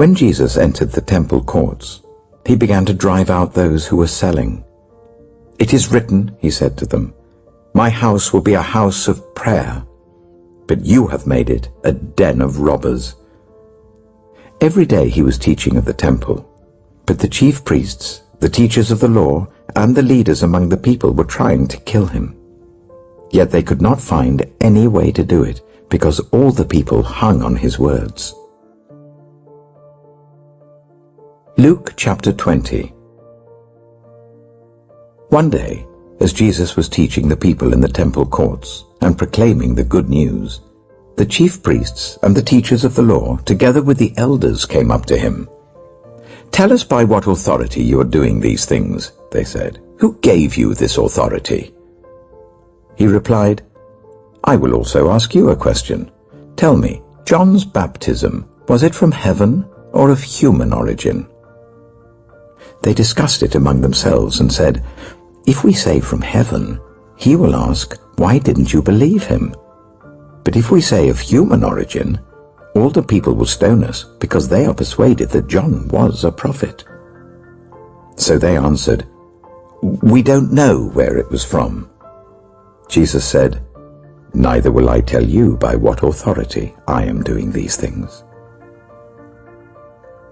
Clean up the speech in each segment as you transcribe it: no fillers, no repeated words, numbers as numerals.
When Jesus entered the temple courts, he began to drive out those who were selling. "It is written," he said to them, "My house will be a house of prayer, but you have made it a den of robbers." Every day he was teaching at the temple, but the chief priests, the teachers of the law, and the leaders among the people were trying to kill him. Yet they could not find any way to do it, because all the people hung on his words. Luke chapter 20. One day, as Jesus was teaching the people in the temple courts and proclaiming the good news, the chief priests and the teachers of the law, together with the elders, came up to him. "Tell us by what authority you are doing these things," they said. "Who gave you this authority?" He replied, "I will also ask you a question. Tell me, John's baptism, was it from heaven or of human origin?" They discussed it among themselves and said, "If we say from heaven, he will ask, 'Why didn't you believe him?' But if we say of human origin, all the people will stone us, because they are persuaded that John was a prophet." So they answered, "We don't know where it was from." Jesus said, "Neither will I tell you by what authority I am doing these things."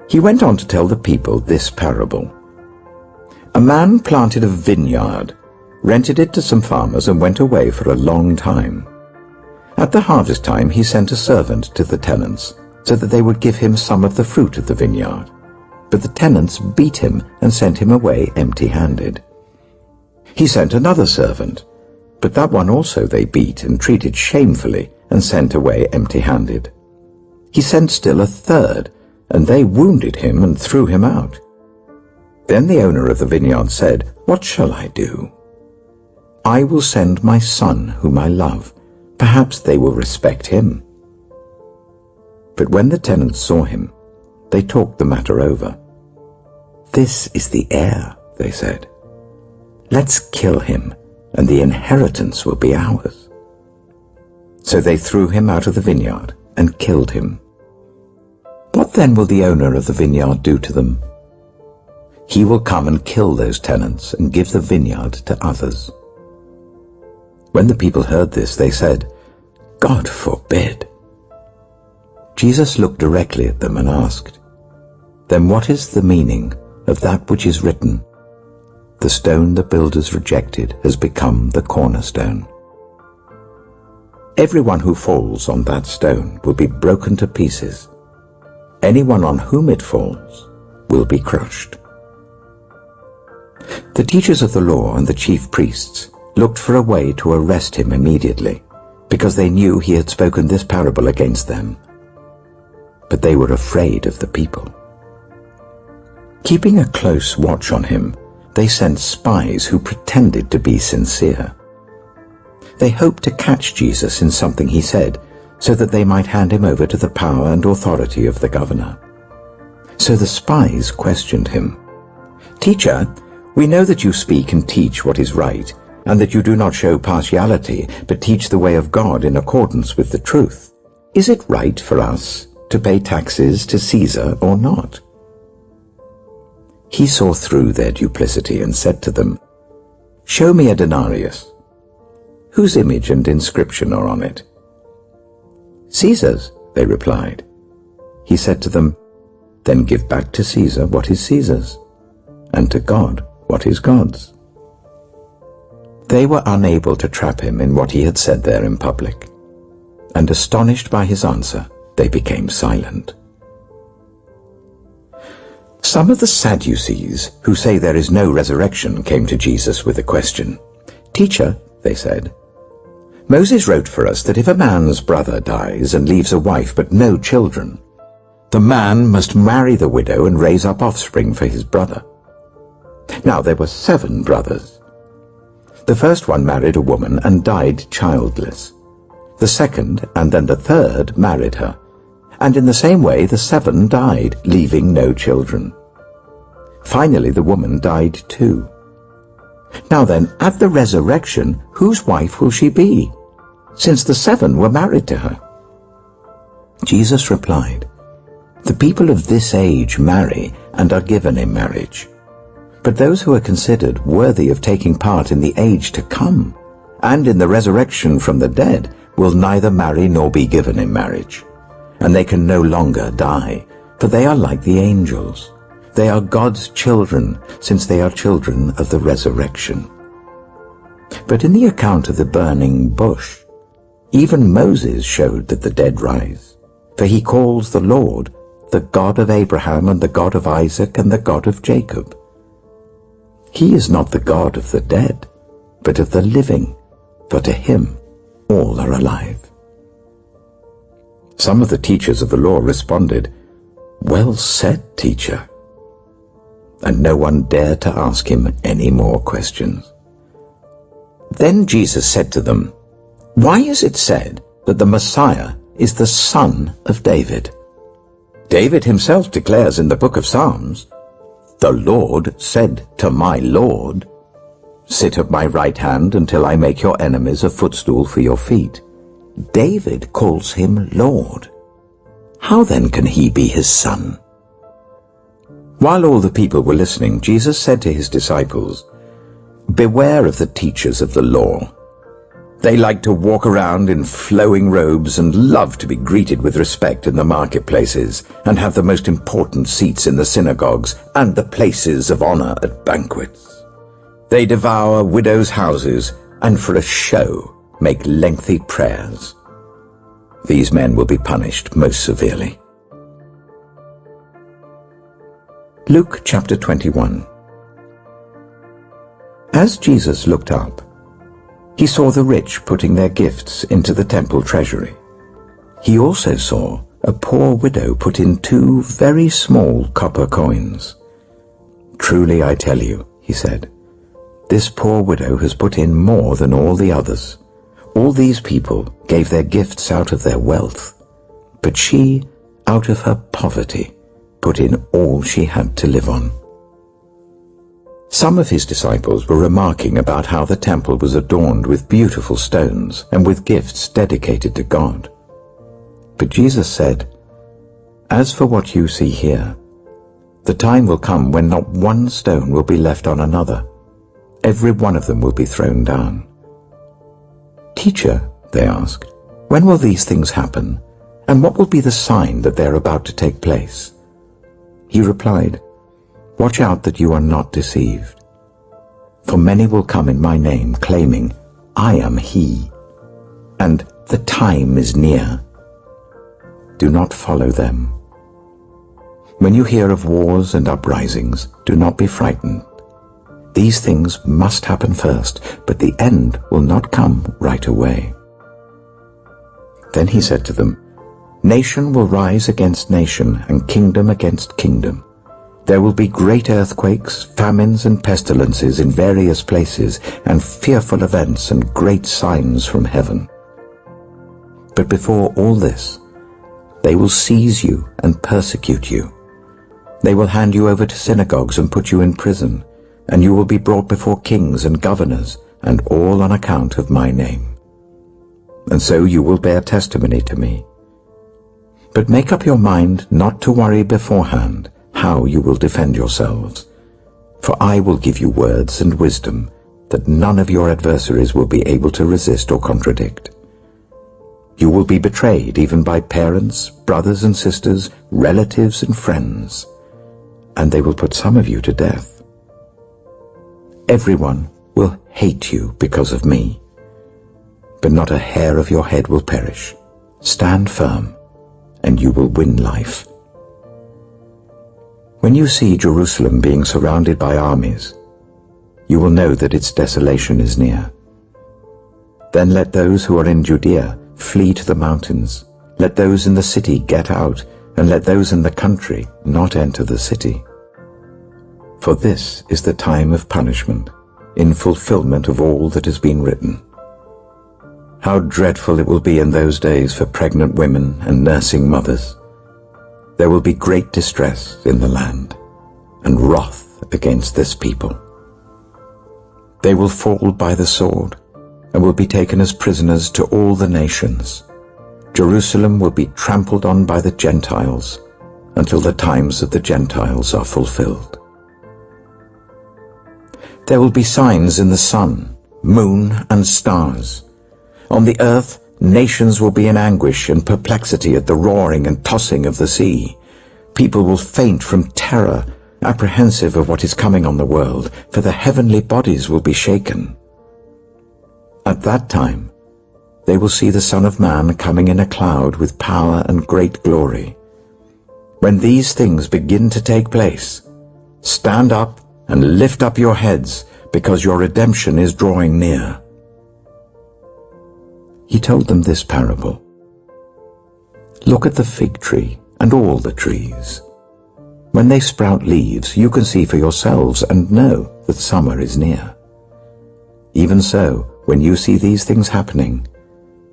He went on to tell the people this parable. A man planted a vineyard, rented it to some farmers, and went away for a long time. At the harvest time he sent a servant to the tenants, so that they would give him some of the fruit of the vineyard. But the tenants beat him and sent him away empty-handed. He sent another servant, but that one also they beat and treated shamefully and sent away empty-handed. He sent still a third, and they wounded him and threw him out. Then the owner of the vineyard said, "What shall I do? I will send my son whom I love. Perhaps they will respect him." But when the tenants saw him, they talked the matter over. "This is the heir," they said. "Let's kill him, and the inheritance will be ours." So they threw him out of the vineyard and killed him. What then will the owner of the vineyard do to them? He will come and kill those tenants and give the vineyard to others. When the people heard this, they said, "God forbid." Jesus looked directly at them and asked, "Then what is the meaning of that which is written? The stone the builders rejected has become the cornerstone. Everyone who falls on that stone will be broken to pieces. Anyone on whom it falls will be crushed." The teachers of the law and the chief priests looked for a way to arrest him immediately, because they knew he had spoken this parable against them. But they were afraid of the people. Keeping a close watch on him, they sent spies who pretended to be sincere. They hoped to catch Jesus in something he said, so that they might hand him over to the power and authority of the governor. So the spies questioned him. "Teacher, we know that you speak and teach what is right, and that you do not show partiality, but teach the way of God in accordance with the truth. Is it right for us to pay taxes to Caesar or not?" He saw through their duplicity and said to them, "Show me a denarius. Whose image and inscription are on it?" "Caesar's," they replied. He said to them, "Then give back to Caesar what is Caesar's, and to God what is God's." They were unable to trap him in what he had said there in public, and astonished by his answer, they became silent. Some of the Sadducees, who say there is no resurrection, came to Jesus with a question. "Teacher," they said, "Moses wrote for us that if a man's brother dies and leaves a wife but no children, the man must marry the widow and raise up offspring for his brother. Now there were 7 brothers. The first one married a woman and died childless. The second and then the third married her, and in the same way the 7 died, leaving no children. Finally the woman died too. Now then, at the resurrection, whose wife will she be, since the 7 were married to her?" Jesus replied, The people of this age marry and are given in marriage. But those who are considered worthy of taking part in the age to come and in the resurrection from the dead will neither marry nor be given in marriage. And they can no longer die, for they are like the angels. They are God's children, since they are children of the resurrection. But in the account of the burning bush, even Moses showed that the dead rise. For he calls the Lord the God of Abraham and the God of Isaac and the God of Jacob. He is not the God of the dead, but of the living, for to him all are alive. Some of the teachers of the law responded, "Well said, teacher." And no one dared to ask him any more questions. Then Jesus said to them, "Why is it said that the Messiah is the son of David? David himself declares in the book of Psalms, 'The Lord said to my Lord, sit at my right hand until I make your enemies a footstool for your feet.' David calls him Lord. How then can he be his son?" While all the people were listening, Jesus said to his disciples, "Beware of the teachers of the law. They like to walk around in flowing robes and love to be greeted with respect in the marketplaces and have the most important seats in the synagogues and the places of honor at banquets. They devour widows' houses and for a show make lengthy prayers. These men will be punished most severely." Luke chapter 21. As Jesus looked up, he saw the rich putting their gifts into the temple treasury. He also saw a poor widow put in 2 very small copper coins. "Truly I tell you," he said, "this poor widow has put in more than all the others. All these people gave their gifts out of their wealth, but she, out of her poverty, put in all she had to live on." Some of his disciples were remarking about how the temple was adorned with beautiful stones and with gifts dedicated to God. But Jesus said, "As for what you see here, the time will come when not one stone will be left on another. Every one of them will be thrown down." "Teacher," they asked, "when will these things happen? And what will be the sign that they are about to take place?" He replied, "Watch out that you are not deceived. For many will come in my name, claiming, 'I am he,' and 'the time is near.' Do not follow them. When you hear of wars and uprisings, do not be frightened. These things must happen first, but the end will not come right away." Then he said to them, "Nation will rise against nation and kingdom against kingdom. There will be great earthquakes, famines and pestilences in various places, and fearful events and great signs from heaven. But before all this, they will seize you and persecute you. They will hand you over to synagogues and put you in prison, and you will be brought before kings and governors, and all on account of my name. And so you will bear testimony to me. But make up your mind not to worry beforehand how you will defend yourselves, for I will give you words and wisdom that none of your adversaries will be able to resist or contradict. You will be betrayed even by parents, brothers and sisters, relatives and friends, and they will put some of you to death. Everyone will hate you because of me, but not a hair of your head will perish. Stand firm, and you will win life. When you see Jerusalem being surrounded by armies, you will know that its desolation is near. Then let those who are in Judea flee to the mountains. Let those in the city get out, and let those in the country not enter the city. For this is the time of punishment, in fulfillment of all that has been written. How dreadful it will be in those days for pregnant women and nursing mothers. There will be great distress in the land, and wrath against this people. They will fall by the sword, and will be taken as prisoners to all the nations. Jerusalem will be trampled on by the Gentiles, until the times of the Gentiles are fulfilled. There will be signs in the sun, moon, and stars. On the earth, nations will be in anguish and perplexity at the roaring and tossing of the sea. People will faint from terror, apprehensive of what is coming on the world, for the heavenly bodies will be shaken. At that time, they will see the Son of Man coming in a cloud with power and great glory. When these things begin to take place, stand up and lift up your heads, because your redemption is drawing near. He told them this parable. Look at the fig tree and all the trees. When they sprout leaves, you can see for yourselves and know that summer is near. Even so, when you see these things happening,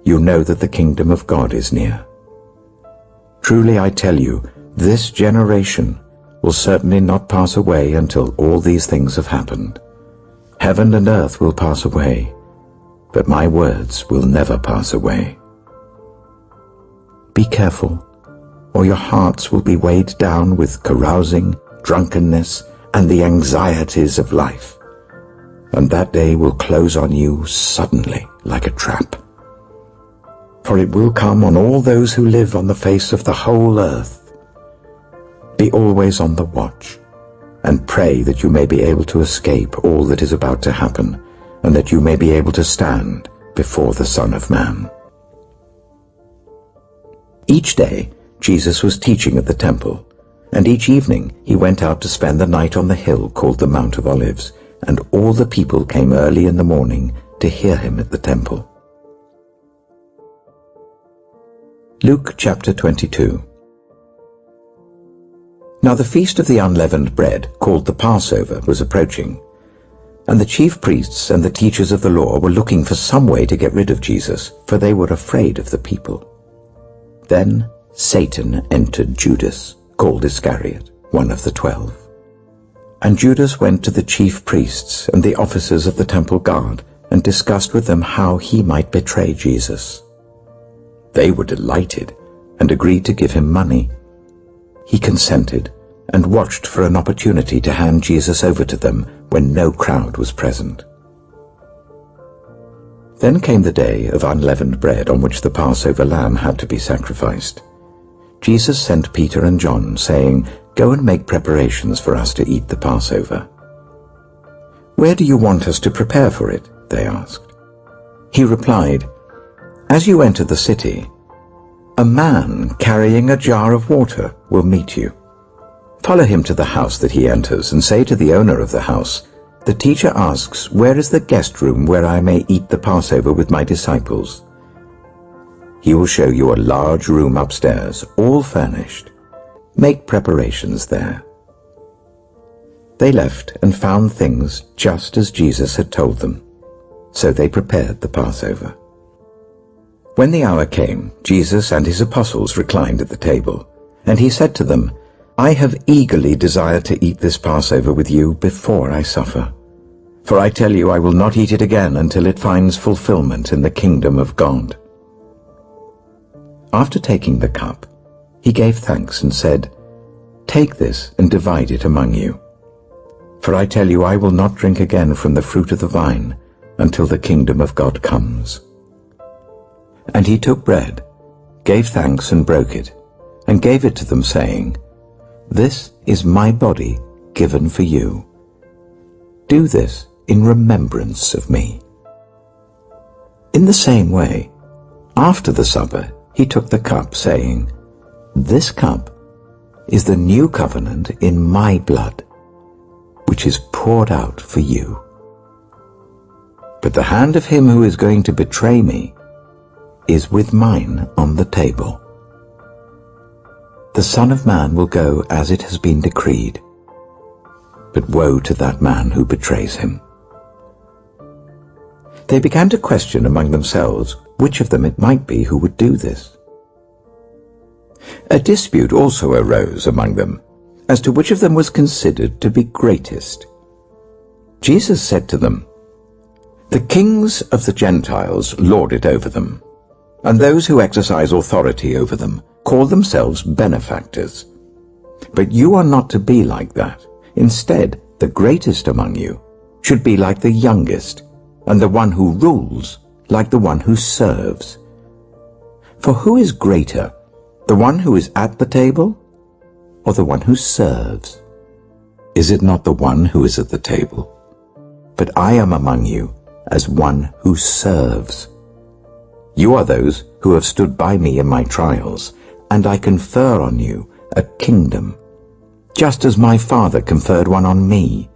you know that the kingdom of God is near. Truly I tell you, this generation will certainly not pass away until all these things have happened. Heaven and earth will pass away, but my words will never pass away. Be careful, or your hearts will be weighed down with carousing, drunkenness, and the anxieties of life, and that day will close on you suddenly like a trap. For it will come on all those who live on the face of the whole earth. Be always on the watch, and pray that you may be able to escape all that is about to happen, and that you may be able to stand before the Son of Man. Each day Jesus was teaching at the temple, and each evening he went out to spend the night on the hill called the Mount of Olives, and all the people came early in the morning to hear him at the temple. Luke chapter 22. Now the feast of the unleavened bread, called the Passover, was approaching, and the chief priests and the teachers of the law were looking for some way to get rid of Jesus, for they were afraid of the people. Then Satan entered Judas, called Iscariot, one of the 12. And Judas went to the chief priests and the officers of the temple guard, and discussed with them how he might betray Jesus. They were delighted, and agreed to give him money. He consented, and watched for an opportunity to hand Jesus over to them when no crowd was present. Then came the day of unleavened bread on which the Passover lamb had to be sacrificed. Jesus sent Peter and John, saying, "Go and make preparations for us to eat the Passover." "Where do you want us to prepare for it?" they asked. He replied, "As you enter the city, a man carrying a jar of water will meet you. Follow him to the house that he enters, and say to the owner of the house, 'The teacher asks, where is the guest room where I may eat the Passover with my disciples?' He will show you a large room upstairs, all furnished. Make preparations there." They left and found things just as Jesus had told them. So they prepared the Passover. When the hour came, Jesus and his apostles reclined at the table, and he said to them, "I have eagerly desired to eat this Passover with you before I suffer. For I tell you, I will not eat it again until it finds fulfillment in the kingdom of God." After taking the cup, he gave thanks and said, "Take this and divide it among you. For I tell you, I will not drink again from the fruit of the vine until the kingdom of God comes." And he took bread, gave thanks and broke it, and gave it to them, saying, "This is my body given for you. Do this in remembrance of me." In the same way, after the supper, he took the cup, saying, "This cup is the new covenant in my blood, which is poured out for you. But the hand of him who is going to betray me is with mine on the table. The Son of Man will go as it has been decreed, but woe to that man who betrays him." They began to question among themselves which of them it might be who would do this. A dispute also arose among them as to which of them was considered to be greatest. Jesus said to them, "The kings of the Gentiles lord it over them, and those who exercise authority over them call themselves benefactors. But you are not to be like that. Instead, the greatest among you should be like the youngest, and the one who rules like the one who serves. For who is greater, the one who is at the table or the one who serves? Is it not the one who is at the table? But I am among you as one who serves. You are those who have stood by me in my trials, and I confer on you a kingdom, just as my Father conferred one on me,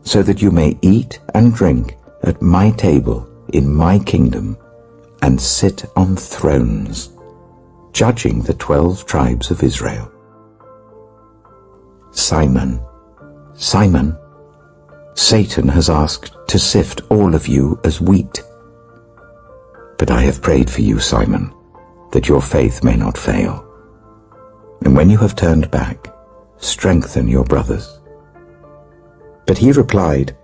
so that you may eat and drink at my table in my kingdom, and sit on thrones, judging the 12 tribes of Israel. Simon, Simon, Satan has asked to sift all of you as wheat. But I have prayed for you, Simon, that your faith may not fail. And when you have turned back, strengthen your brothers. But he replied,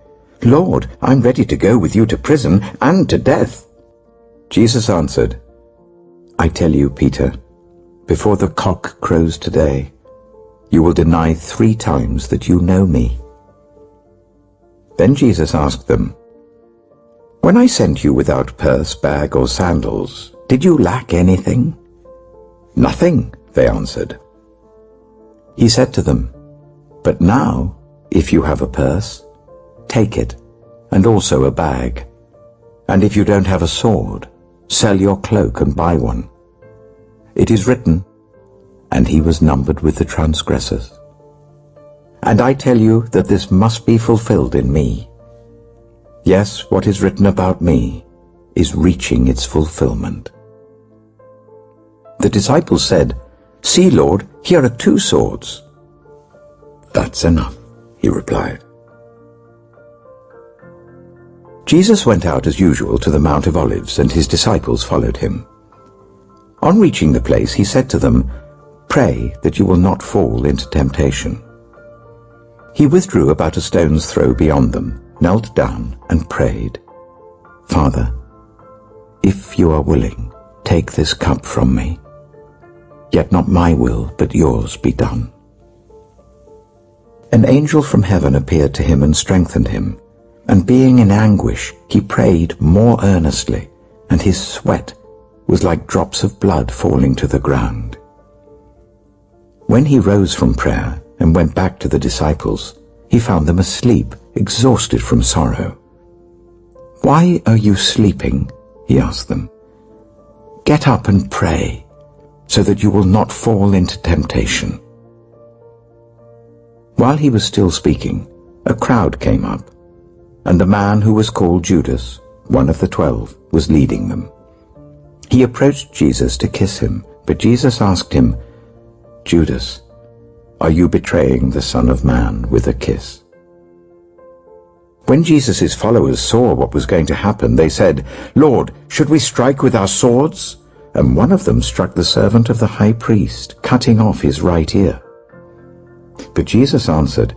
Lord, I'm ready to go with you to prison and to death. Jesus answered, I tell you, Peter, before the cock crows today, you will deny 3 times that you know me. Then Jesus asked them, When I sent you without purse, bag, or sandals, did you lack anything? Nothing, they answered. He said to them, But now, if you have a purse, take it, and also a bag. And if you don't have a sword, sell your cloak and buy one. It is written, and he was numbered with the transgressors. And I tell you that this must be fulfilled in me. Yes, what is written about me is reaching its fulfillment. The disciples said, See, Lord, here are 2 swords. That's enough, he replied. Jesus went out as usual to the Mount of Olives, and his disciples followed him. On reaching the place, he said to them, Pray that you will not fall into temptation. He withdrew about a stone's throw beyond them, knelt down, and prayed, Father, if you are willing, take this cup from me. Yet not my will, but yours be done. An angel from heaven appeared to him and strengthened him, and being in anguish, he prayed more earnestly, and his sweat was like drops of blood falling to the ground. When he rose from prayer and went back to the disciples, he found them asleep, exhausted from sorrow. Why are you sleeping? He asked them. Get up and pray, so that you will not fall into temptation. While he was still speaking, a crowd came up, and the man who was called Judas, one of the 12, was leading them. He approached Jesus to kiss him, but Jesus asked him, Judas, are you betraying the Son of Man with a kiss? When Jesus' followers saw what was going to happen, they said, Lord, should we strike with our swords? And one of them struck the servant of the high priest, cutting off his right ear. But Jesus answered,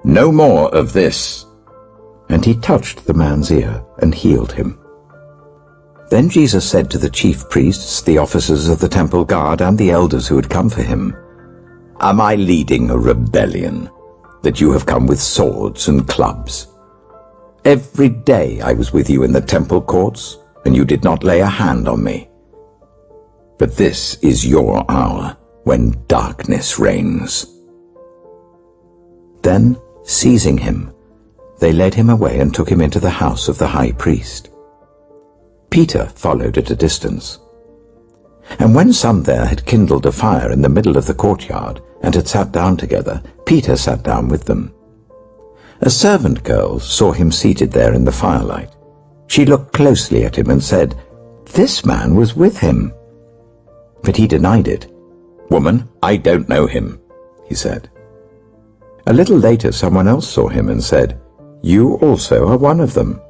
No more of this. And he touched the man's ear and healed him. Then Jesus said to the chief priests, the officers of the temple guard, and the elders who had come for him, Am I leading a rebellion, that you have come with swords and clubs? Every day I was with you in the temple courts, and you did not lay a hand on me. But this is your hour, when darkness reigns. Then, seizing him, they led him away and took him into the house of the high priest. Peter followed at a distance. And when some there had kindled a fire in the middle of the courtyard and had sat down together, Peter sat down with them. A servant girl saw him seated there in the firelight. She looked closely at him and said, This man was with him. But he denied it. Woman, I don't know him, he said. A little later someone else saw him and said, You also are one of them.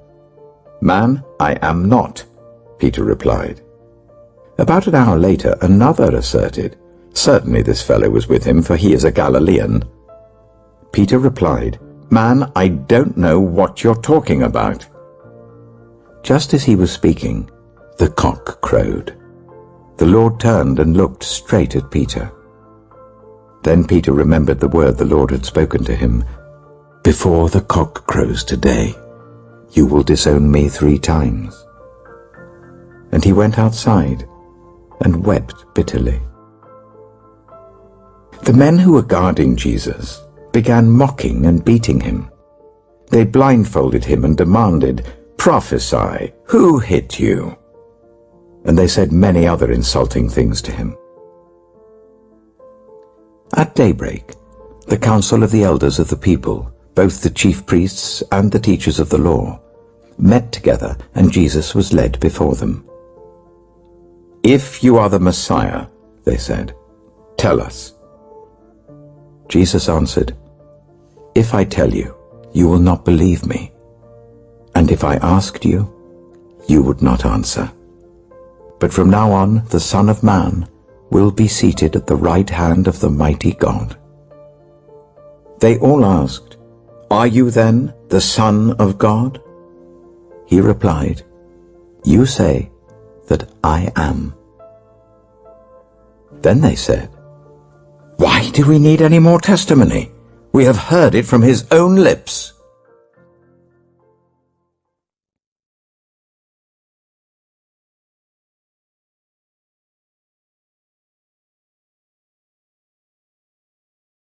Man, I am not, Peter replied. About an hour later another asserted, Certainly this fellow was with him, for he is a Galilean. Peter replied, Man, I don't know what you're talking about. Just as he was speaking, the cock crowed. The Lord turned and looked straight at Peter. Then Peter remembered the word the Lord had spoken to him. "Before the cock crows today, you will disown me 3 times." And he went outside and wept bitterly. The men who were guarding Jesus began mocking and beating him. They blindfolded him and demanded, "Prophesy, who hit you?" And they said many other insulting things to him. At daybreak, the council of the elders of the people, both the chief priests and the teachers of the law, met together, and Jesus was led before them. "If you are the Messiah," they said, "tell us." Jesus answered, "If I tell you, you will not believe me. And if I asked you, you would not answer. But from now on, the Son of Man will be seated at the right hand of the mighty God." They all asked, "Are you then the Son of God?" He replied, "You say that I am." Then they said, "Why do we need any more testimony? We have heard it from his own lips."